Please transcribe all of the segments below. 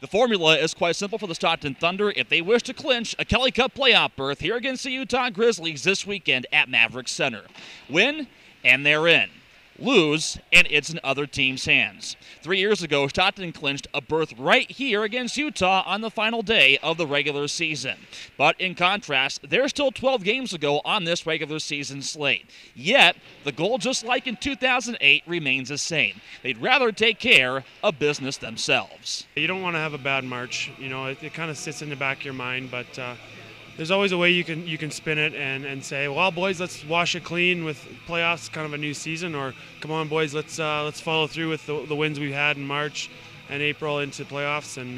The formula is quite simple for the Stockton Thunder if they wish to clinch a Kelly Cup playoff berth here against the Utah Grizzlies this weekend at Maverik Center. Win, and they're in. Lose, and it's in other teams' hands. 3 years ago, Stockton clinched a berth right here against Utah on the final day of the regular season. But in contrast, there's still 12 games to go on this regular season slate. Yet, the goal, just like in 2008, remains the same. They'd rather take care of business themselves. You don't want to have a bad March. You know, it kind of sits in the back of your mind, but there's always a way you can spin it and say, well, boys, let's wash it clean with playoffs, kind of a new season, or come on, boys, let's follow through with the wins we had in March and April into playoffs. And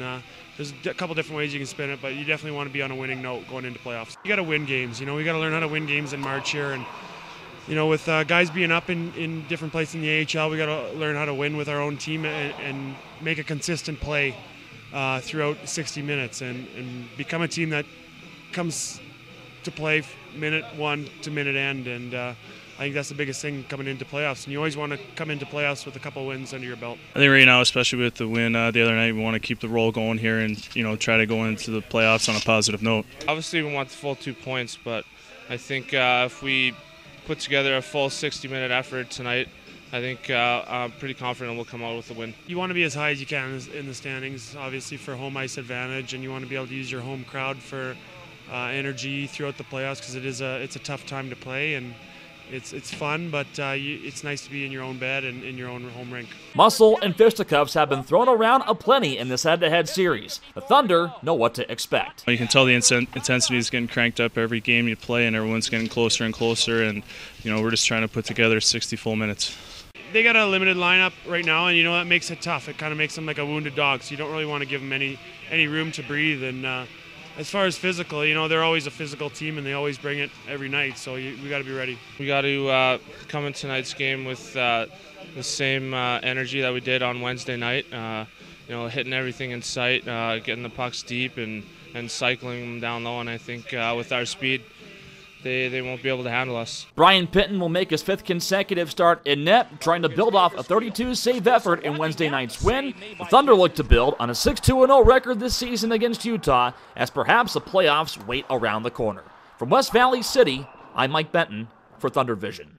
there's a couple different ways you can spin it, but you definitely want to be on a winning note going into playoffs. You got to win games. You know, we got to learn how to win games in March here, and you know, with guys being up in different places in the AHL, we got to learn how to win with our own team and make a consistent play throughout 60 minutes and become a team that comes to play minute one to minute end, and I think that's the biggest thing coming into playoffs. And you always want to come into playoffs with a couple wins under your belt. I think right now, especially with the win the other night, we want to keep the roll going here and try to go into the playoffs on a positive note. Obviously, we want the full 2 points, but I think if we put together a full 60-minute effort tonight, I think I'm pretty confident we'll come out with a win. You want to be as high as you can in the standings, obviously for home ice advantage, and you want to be able to use your home crowd for energy throughout the playoffs, because it's a tough time to play, and it's fun, but it's nice to be in your own bed and in your own home rink. Muscle and fisticuffs have been thrown around aplenty in this head-to-head series. The Thunder know what to expect. You can tell the intensity is getting cranked up every game you play, and everyone's getting closer and closer, and we're just trying to put together 60 full minutes. They got a limited lineup right now, and that makes it tough. It kind of makes them like a wounded dog, so you don't really want to give them any room to breathe. And as far as physical, they're always a physical team, and they always bring it every night, so we got to be ready. We got to come in tonight's game with the same energy that we did on Wednesday night, hitting everything in sight, getting the pucks deep and cycling them down low, and I think with our speed, they won't be able to handle us. Brian Benton will make his 5th consecutive start in net, trying to build off a 32-save effort in Wednesday night's win. The Thunder look to build on a 6-2-0 record this season against Utah, as perhaps the playoffs wait around the corner. From West Valley City, I'm Mike Benton for Thunder Vision.